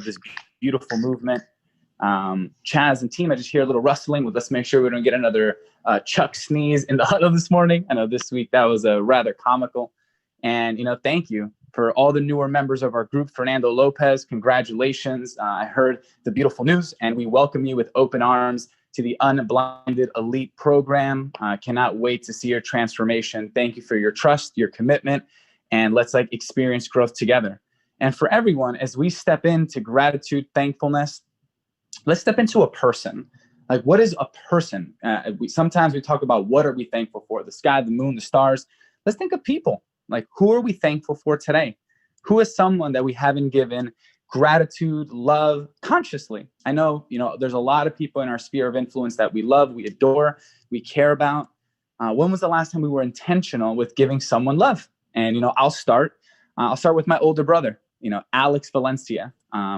this beautiful movement. Chaz and team, I just hear a little rustling. Let's make sure we don't get another Chuck sneeze in the huddle this morning. I know this week that was rather comical. And, thank you for all the newer members of our group. Fernando Lopez, congratulations. I heard the beautiful news, and we welcome you with open arms to the Unblinded Elite program. Cannot wait to see your transformation. Thank you for your trust, your commitment, and let's experience growth together. And for everyone, as we step into gratitude, thankfulness, let's step into a person. What is a person? Sometimes we talk about what are we thankful for? The sky, the moon, the stars. Let's think of people. Who are we thankful for today? Who is someone that we haven't given gratitude, love consciously? I know, there's a lot of people in our sphere of influence that we love, we adore, we care about. When was the last time we were intentional with giving someone love? And, I'll start with my older brother, Alex Valencia,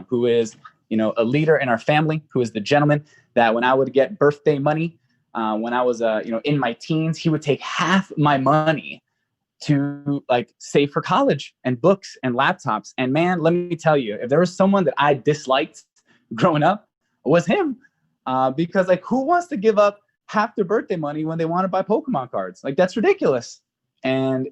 who is, a leader in our family, who is the gentleman that when I would get birthday money, when I was, in my teens, he would take half my money to save for college and books and laptops. And man, let me tell you, if there was someone that I disliked growing up, it was him. Because who wants to give up half their birthday money when they want to buy Pokemon cards? That's ridiculous. And,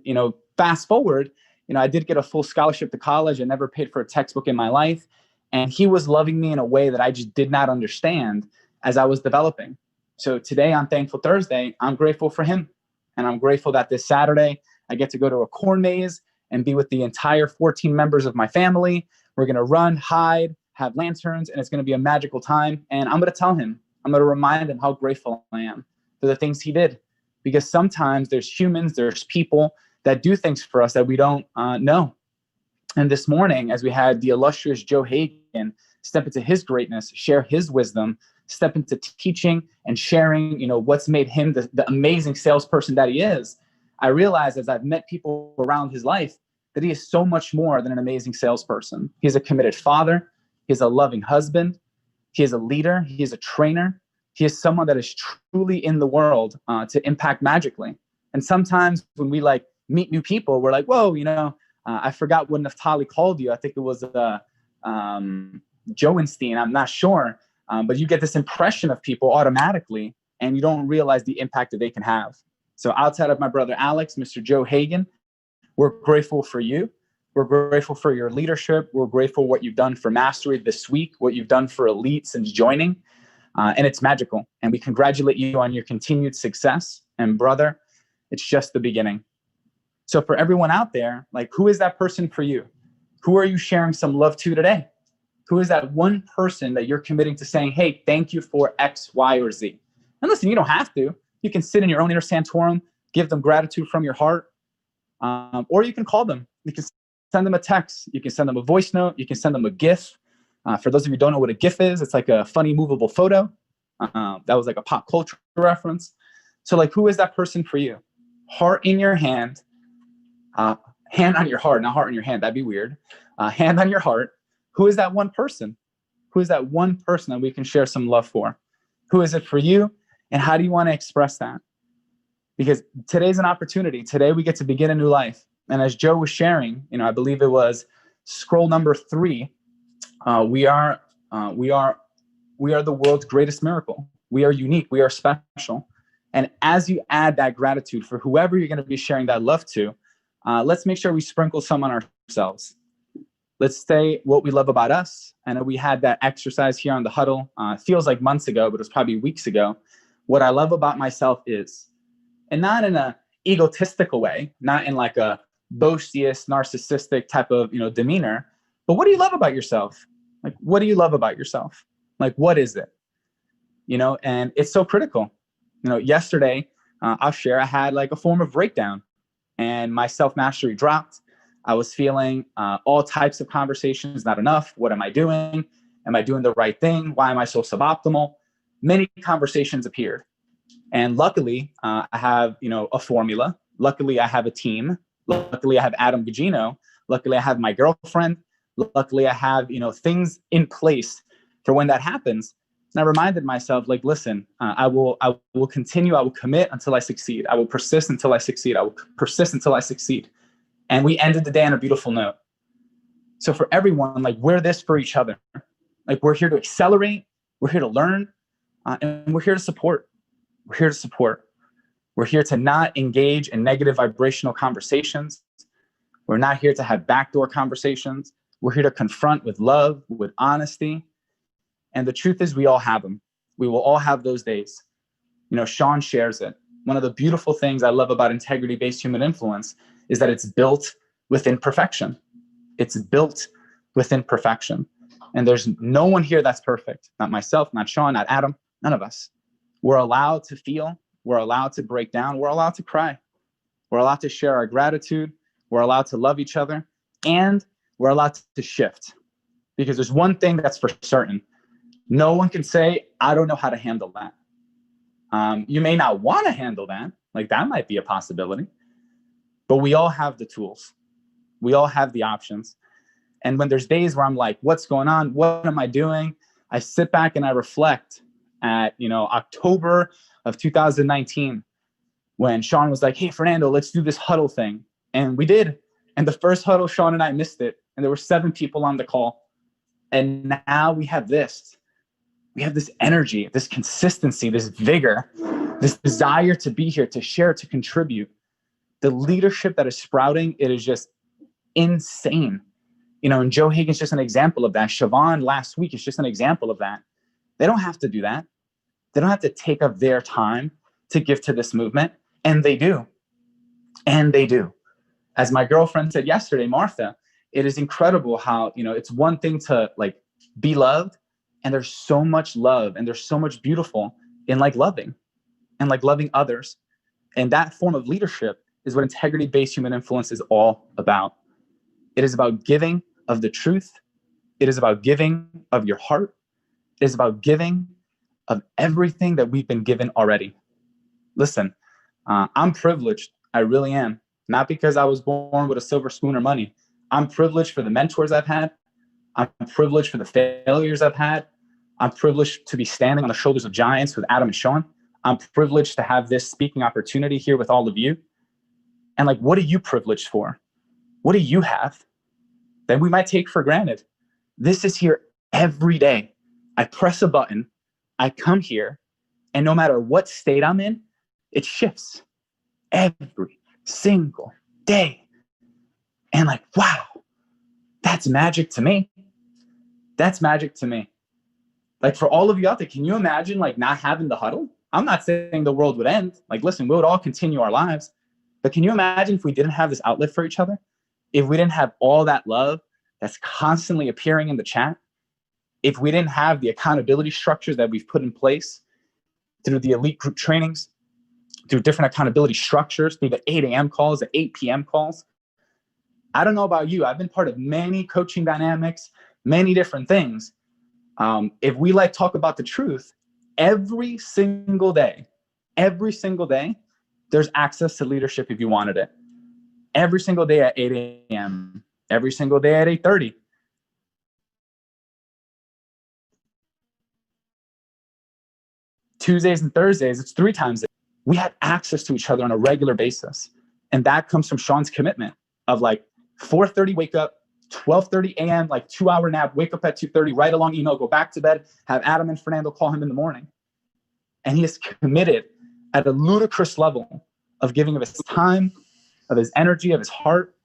fast forward, I did get a full scholarship to college. I never paid for a textbook in my life. And he was loving me in a way that I just did not understand as I was developing. So today on Thankful Thursday, I'm grateful for him. And I'm grateful that this Saturday, I get to go to a corn maze and be with the entire 14 members of my family. We're going to run, hide, have lanterns, and it's going to be a magical time. And I'm going to tell him, I'm going to remind him how grateful I am for the things he did. Because sometimes there's humans, there's people that do things for us that we don't know. And this morning, as we had the illustrious Joe Hagan step into his greatness, share his wisdom, step into teaching and sharing, what's made him the amazing salesperson that he is, I realized as I've met people around his life that he is so much more than an amazing salesperson. He's a committed father. He's a loving husband. He is a leader. He is a trainer. He is someone that is truly in the world to impact magically. And sometimes when we meet new people, we're like, whoa, I forgot what Naftali called you. I think it was Joenstein. I'm not sure. But you get this impression of people automatically, and you don't realize the impact that they can have. So outside of my brother Alex, Mr. Joe Hagan, we're grateful for you. We're grateful for your leadership. We're grateful for what you've done for Mastery this week, what you've done for Elite since joining. And it's magical. And we congratulate you on your continued success. And brother, it's just the beginning. So for everyone out there, who is that person for you? Who are you sharing some love to today? Who is that one person that you're committing to saying, hey, thank you for X, Y, or Z? And listen, you don't have to. You can sit in your own inner sanctorum, give them gratitude from your heart, or you can call them. You can send them a text. You can send them a voice note. You can send them a GIF. For those of you who don't know what a GIF is, it's a funny movable photo. That was a pop culture reference. So who is that person for you? Heart in your hand, hand on your heart, not heart in your hand. That'd be weird. Hand on your heart. Who is that one person? Who is that one person that we can share some love for? Who is it for you? And how do you want to express that? Because today's an opportunity. Today we get to begin a new life. And as Joe was sharing, I believe it was scroll number 3. We are the world's greatest miracle. We are unique. We are special. And as you add that gratitude for whoever you're going to be sharing that love to, let's make sure we sprinkle some on ourselves. Let's say what we love about us. I know we had that exercise here on the Huddle. It feels like months ago, but it was probably weeks ago. What I love about myself is, and not in a egotistical way, not in a boisterous, narcissistic type of demeanor, but what do you love about yourself? What do you love about yourself? What is it? And it's so critical. Yesterday, I'll share, I had a form of breakdown and my self-mastery dropped. I was feeling all types of conversations, not enough. What am I doing? Am I doing the right thing? Why am I so suboptimal? Many conversations appeared. And luckily, I have, a formula. Luckily, I have a team. Luckily, I have Adam Gugino. Luckily, I have my girlfriend. Luckily, I have, things in place for when that happens. And I reminded myself, listen, I will continue. I will commit until I succeed. I will persist until I succeed. I will persist until I succeed. And we ended the day on a beautiful note. So for everyone, like, we're this for each other. Like, we're here to accelerate, we're here to learn, and we're here to support. We're here to support. We're here to not engage in negative vibrational conversations. We're not here to have backdoor conversations. We're here to confront with love, with honesty. And the truth is, we all have them. We will all have those days. You know, Sean shares it. One of the beautiful things I love about integrity-based human influence is that it's built within perfection. It's built within perfection. And there's no one here that's perfect. Not myself, not Sean, not Adam, none of us. We're allowed to feel. We're allowed to break down. We're allowed to cry. We're allowed to share our gratitude. We're allowed to love each other. And we're allowed to shift. Because there's one thing that's for certain. No one can say, I don't know how to handle that. You may not want to handle that. Like, that might be a possibility. But we all have the tools. We all have the options. And when there's days where I'm like, what's going on? What am I doing? I sit back and I reflect at, October of 2019, when Sean was like, hey, Fernando, let's do this huddle thing. And we did. And the first huddle, Sean and I missed it. And there were 7 people on the call. And now we have this. We have this energy, this consistency, this vigor, this desire to be here, to share, to contribute. The leadership that is sprouting, it is just insane. And Joe Hagan's just an example of that. Siobhan last week is just an example of that. They don't have to do that. They don't have to take up their time to give to this movement. And they do. And they do. As my girlfriend said yesterday, Martha, it is incredible how, it's one thing to like be loved. And there's so much love and there's so much beautiful in like loving and like loving others. And that form of leadership is what integrity-based human influence is all about. It is about giving of the truth. It is about giving of your heart. It is about giving of everything that we've been given already. Listen, I'm privileged. I really am. Not because I was born with a silver spoon or money. I'm privileged for the mentors I've had. I'm privileged for the failures I've had. I'm privileged to be standing on the shoulders of giants with Adam and Sean. I'm privileged to have this speaking opportunity here with all of you. And like, what are you privileged for? What do you have that we might take for granted? This is here every day. I press a button, I come here, and no matter what state I'm in, it shifts every single day. And like, wow, that's magic to me. That's magic to me. Like, for all of you out there, can you imagine like not having the huddle? I'm not saying the world would end. Like, listen, we would all continue our lives. But can you imagine if we didn't have this outlet for each other? If we didn't have all that love that's constantly appearing in the chat? If we didn't have the accountability structures that we've put in place through the elite group trainings, through different accountability structures, through the 8 a.m. calls, the 8 p.m. calls? I don't know about you. I've been part of many coaching dynamics, many different things. If we like talk about the truth, every single day, there's access to leadership if you wanted it. Every single day at 8 a.m., every single day at 8:30. Tuesdays and Thursdays, it's 3 times a day. We have access to each other on a regular basis. And that comes from Sean's commitment of like 4:30 wake up, 12:30 a.m., like 2-hour nap, wake up at 2:30, write a long email, go back to bed, have Adam and Fernando call him in the morning. And he is committed at a ludicrous level of giving of his time, of his energy, of his heart.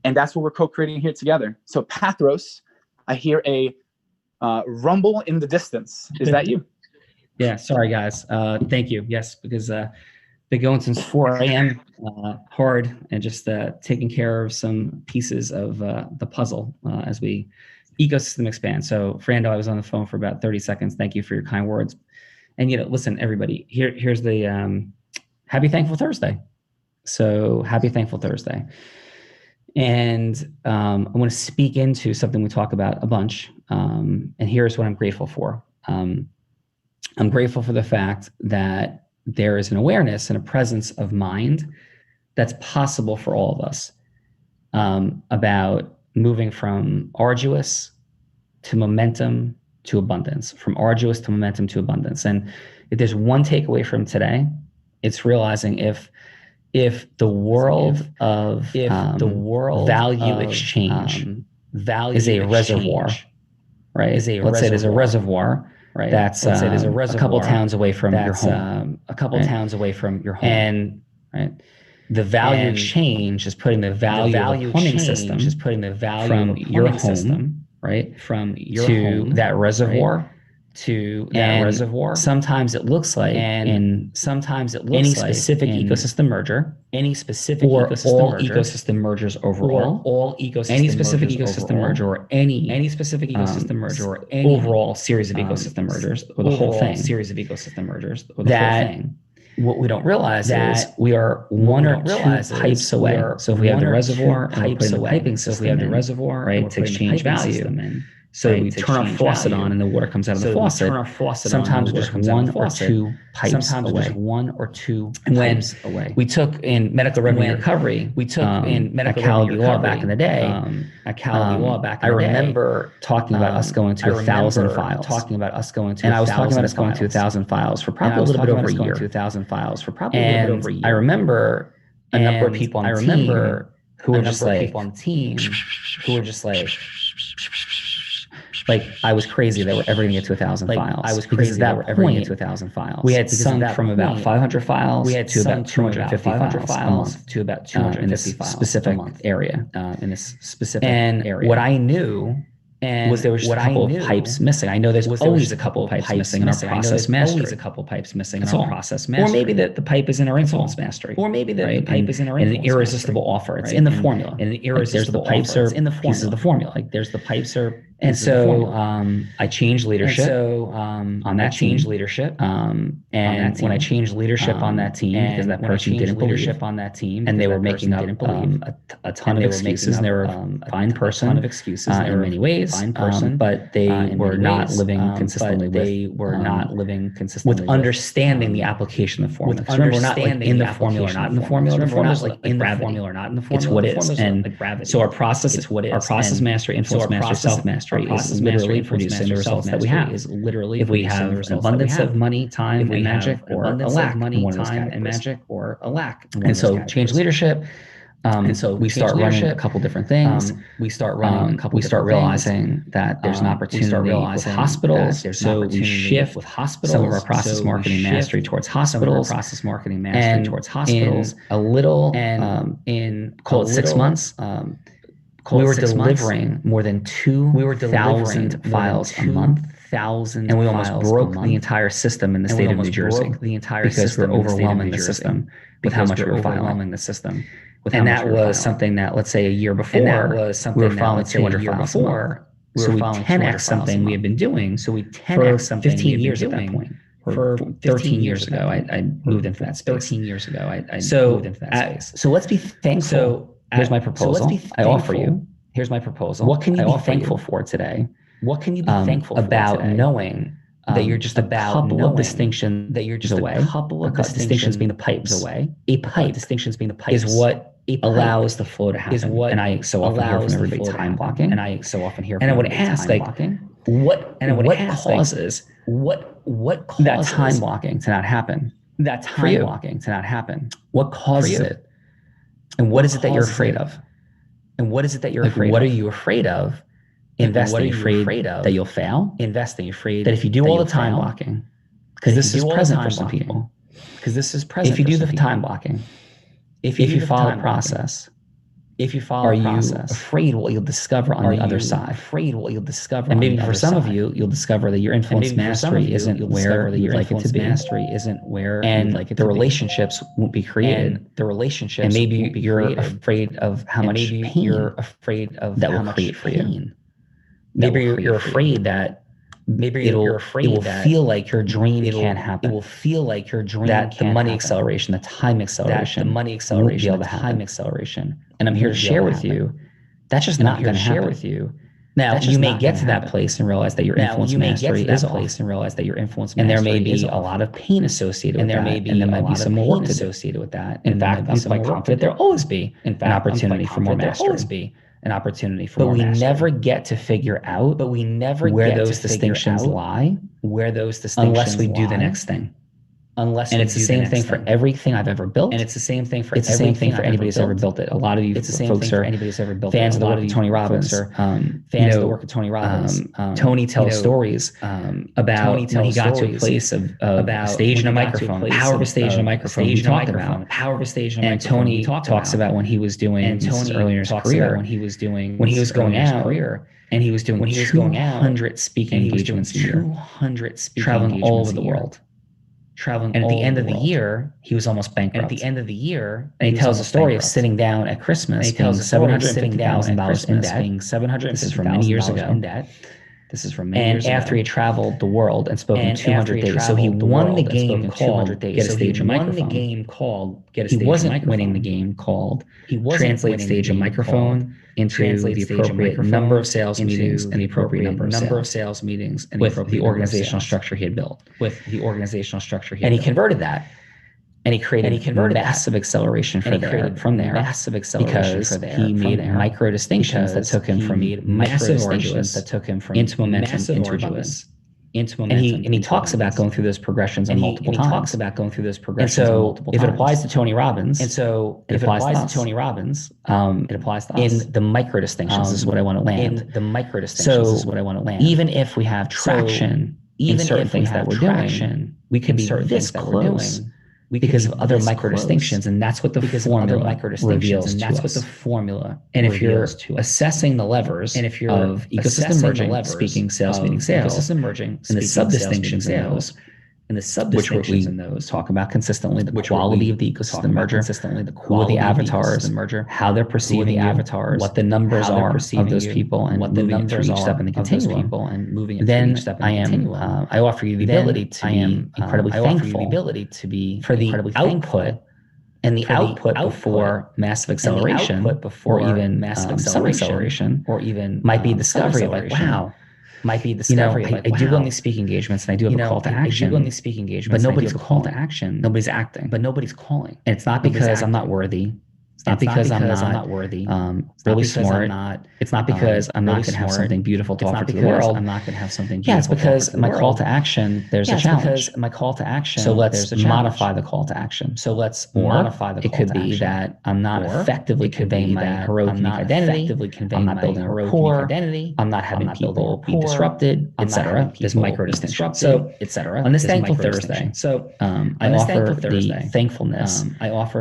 And that's what we're co-creating here together. So Pathros, I hear a rumble in the distance. Is that you? Yeah, sorry guys. Thank you. Yes, because been going since 4 a.m. Hard and just taking care of some pieces of the puzzle as we ecosystem expand. So Fernando, I was on the phone for about 30 seconds. Thank you for your kind words. And listen, everybody, here's the Happy Thankful Thursday. So happy Thankful Thursday. And I want to speak into something we talk about a bunch. And here's what I'm grateful for. I'm grateful for the fact that there is an awareness and a presence of mind that's possible for all of us about moving from arduous to momentum to abundance, from arduous to momentum to abundance. And if there's one takeaway from today, it's realizing if the world of value exchange value is a reservoir, right? Let's say there's a reservoir, right? That's let's say there's a reservoir, a couple towns away from your home, a couple towns away from your home, and right. The value exchange is putting the value of a plumbing system, is putting the value from your home, right, from your home to that reservoir. Right? To that reservoir. Sometimes it looks like, and sometimes it looks any like specific ecosystem merger, any specific or ecosystem all merger, ecosystem mergers overall, or all ecosystem any specific ecosystem overall, merger, or any specific ecosystem merger, or any overall series of ecosystem mergers, or the whole thing, series of ecosystem mergers, or the whole thing. What we don't realize is we are one or two pipes away. So if we have the reservoir and we're putting the piping system, we have the reservoir, right, to exchange value. So we turn our faucet on and the water comes out of the faucet. Sometimes we're just one or two pipes away. And when we took in medical revenue recovery, we took in medical revenue recovery back in the day. I remember talking about us going to 1,000 files. And I was talking about us going to 1,000 files for probably a little bit over a year. And I remember a number of people on the team who were just like, I was crazy that we're ever going to get to 1,000 files. I was crazy that we're ever going to get to 1,000 files. We had sunk from about 500 files to about 250 files to about 250 files specific area. In this specific area. What I knew was there was just a couple of pipes missing. I know there's always a couple of pipes missing in our process mastery. Or maybe the pipe is in our influence mastery. Or maybe the pipe is in our influence mastery. An irresistible offer. It's in the formula. And the irresistible offer. It's in the formula. Pieces of the formula. Like there's the pipes are. And so I changed leadership on that team. And when I changed leadership on that team, because that person didn't believe, and they were making up a ton of excuses, and they were a fine person in many ways, but they were not living consistently with understanding the application of formula. Remember, we're not like in the formula or not in the formula. Remember, we're not like in the formula or not in the formula. It's what is. And so our process mastery, influence mastery, self mastery is literally producing the results that we have. If we have an abundance of money, time, and magic, or a lack in one of those categories. And so change leadership. And so we start running a couple different things. We start realizing that there's an opportunity with hospitals. So we shift some of our process marketing mastery towards hospitals. And in a little, call it 6 months, we were delivering more than 2,000 files a month. And we almost broke the entire system in the state of New Jersey because we're overwhelming the system with how much we were filing. And that was something that, let's say a year before, we were filing 200 files a month. So we 10x something we had been doing for 15 years at that point. For 13 years ago, I moved into that space. So let's be thankful. Here's my proposal. I offer you. Here's my proposal. What can you be thankful for today? What can you be thankful about knowing that you're just a couple of distinctions away? A couple of distinctions being the pipes away. A pipe distinctions being the pipes is what allows the flow to happen. And I so often hear from everybody time blocking. And I would ask, like, what causes that time blocking to not happen? What causes it? And what is it that you're afraid of? What are you afraid of? Investing, afraid that you'll fail? Investing, afraid that if you do all the time blocking, because this is present for some people. If you do the time blocking, if you follow the process, are you afraid what you'll discover on the other side? And maybe for some of you, you'll discover that your influence mastery isn't where you'd like it to be. And the relationships won't be created. And maybe you're afraid of how much pain that will create for you. Maybe you're afraid that it will feel like your dream can't happen. It will feel like your dream that the money acceleration, the time acceleration, won't be able to happen. And I'm here to share with you, that's just not going to happen. Now, you may get to that place and realize that your influence mastery is off. And there may be a lot of pain associated with that. And there might be some more work associated with that. In fact, I'm quite confident there'll always be an opportunity for more mastery. But we never get to figure out where those distinctions lie unless we do the next thing. And it's the same thing for everything I've ever built. And it's the same thing for it's the same thing for anybody who's ever built it. A lot of you folks are fans of the work of Tony Robbins. Fans of the work of Tony Robbins. Tony tells stories about when he got to a place of a stage and a microphone, the power of a stage and a microphone. We talk about power of a stage and a microphone. And Tony talks about when he was doing earlier in his career, when he was going out. And he was doing 200 speaking engagements a year, traveling all over the world. And at the end of the year, he was almost bankrupt. And he tells the story of sitting down at Christmas, being $750,000 in debt. This is from many years ago. And after he traveled the world and spoke in 200 days, so he won the game called Get a Stage and Microphone. He wasn't winning the game called Translate Stage and Microphone into the appropriate number of sales meetings and the appropriate number of sales meetings with the organizational structure he had built. And he converted that. And he created massive acceleration from there. Because he made micro distinctions that took him from massive arduous into momentum into arduous. And he talks about going through those progressions multiple times. And so if it applies to Tony Robbins, it applies to us. In the micro distinctions is what I want to land. Even if we have traction in certain things that we're doing, we can be this close because of other micro distinctions, and that's what the formula reveals to us. And if you're assessing the levers of ecosystem merging, speaking, sales, meeting, sales, and the sub-distinctions in those, which we talk about consistently, the quality of the ecosystem merger, who are the avatars, how they're perceiving the avatars, what the numbers are of those people, and moving through each step in the continuum. Then I offer you the ability to be incredibly thankful for the output and the output before massive acceleration, or even some acceleration, or even might be discovery of like, wow. I do go on these speaking engagements and I do have a call to action. But nobody's a call to action. Nobody's acting. But nobody's calling. And it's not because I'm not worthy. It's not because I'm not worthy. Really smart. It's not because I'm not going to have something beautiful to offer to the world. Yeah, it's because my call to action, there's a challenge. So let's modify the call to action. It could be that I'm not effectively conveying my heroic unique identity. I'm not building a rapport. I'm not having people be disrupted, etc. There's micro distinctions. So, etc. On this Thankful Thursday, I offer the thankfulness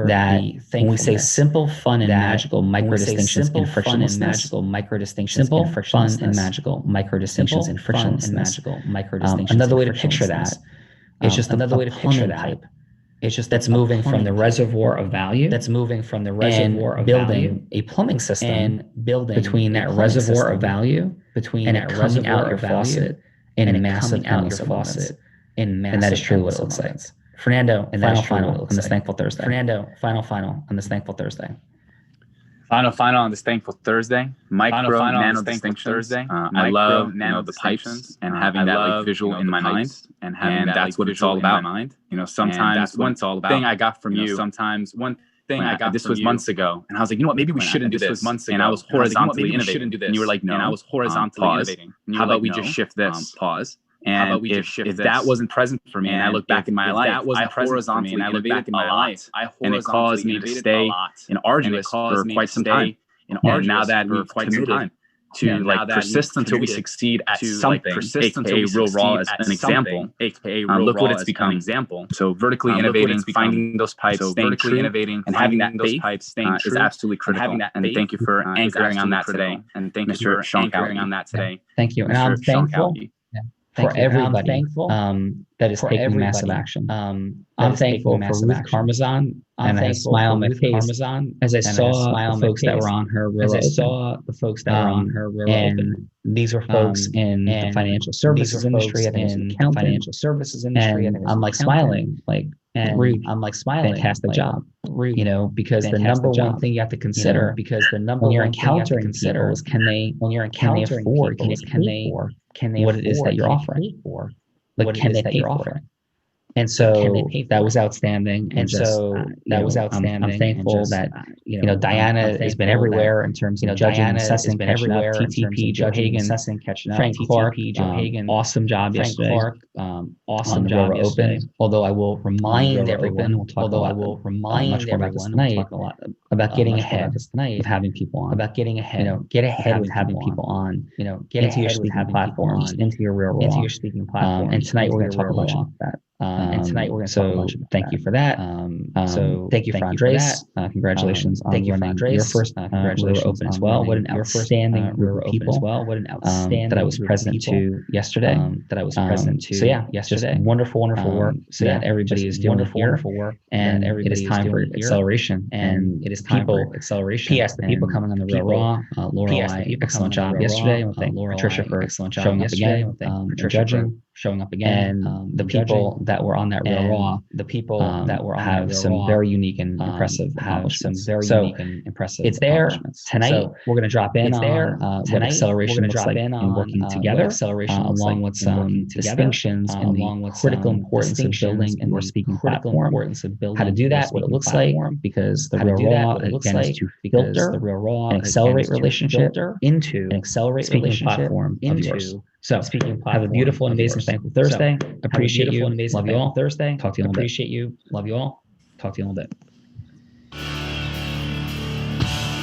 that when we say simple, fun, and magical micro distinctions in frictionlessness. Simple, fun, and magical micro distinctions in frictionlessness. Another way to picture that is just another way to picture that. It's just that's moving from the reservoir of value. Building a plumbing system between that reservoir of value and it coming out your faucet in a massive endless faucet. And that is truly what it looks like. Fernando, final on this Thankful Thursday. Final on this Thankful Thursday. Final on this Thankful Thursday. Micro, nano distinctions. I love the pipes and having that like visual in my mind, and that's what it's all about. Sometimes one thing I got from you. This was months ago, and I was like, maybe we shouldn't do this. And I was horizontally innovating, and you were like, no. And I was horizontally innovating. How about we just shift this? Pause. And if that wasn't present for me, and I look back in my life, that wasn't present for me, and I look back in my life, and it caused me to stay in arduous for quite some time. And now that we've committed to like persist until we succeed at something, aka real raw as an example, look what it's become. So vertically innovating, finding those pipes, staying true, and having that faith is absolutely critical. And thank you for anchoring on that today. And thank you for anchoring on that today. Thank you. And I'm thankful for everybody that is taking massive action. I'm thankful for Ruth Parmesan, and I smile on my face as I saw the folks that were on her real open. And these were folks in the financial services industry, and I'm like smiling, like, Ruth, fantastic job. Because the number one thing you have to consider, when you're encountering people, is can they afford, can they what it is that you're offering? Like, can they pay for it? And so that was outstanding. And so that was outstanding. I'm thankful that, Diana has been everywhere in terms of judging, assessing, catching up. TTP, Joe Hagan, Frank Clark, awesome job yesterday. Awesome job yesterday. Although I will remind everyone, much more about this tonight, about getting ahead of having people on. About getting ahead. Get ahead with having people on. Get into your speaking platforms, into your real raw. Into your speaking platforms. And tonight we're going to talk a bunch about that. And tonight we're going to talk a bunch about that. Thank you for that. So thank you for Andres. Congratulations on running your first congratulations open as well. What an outstanding group of people. What an outstanding that I was present to yesterday. So yeah, yesterday. Wonderful work. So that everybody is doing wonderful work, and it is time for acceleration. And it is time for acceleration. P.S. The people coming on the real raw. Laura, excellent job yesterday. Patricia for showing up again. Judging. Showing up again, and the people that were on that real raw, have some very unique and impressive accomplishments. It's there tonight. So we're going to drop in on what acceleration looks like in working together, along with some distinctions in the critical importance of building and speaking platform. How to do that, what it looks like, because the real raw again is to filter and accelerate relationship into an accelerate speaking platform of yours. So have a beautiful and amazing thankful Thursday. Appreciate you. Love you all. Thursday. Talk to you in a little bit. Appreciate you. Love you all. Talk to you in a little bit.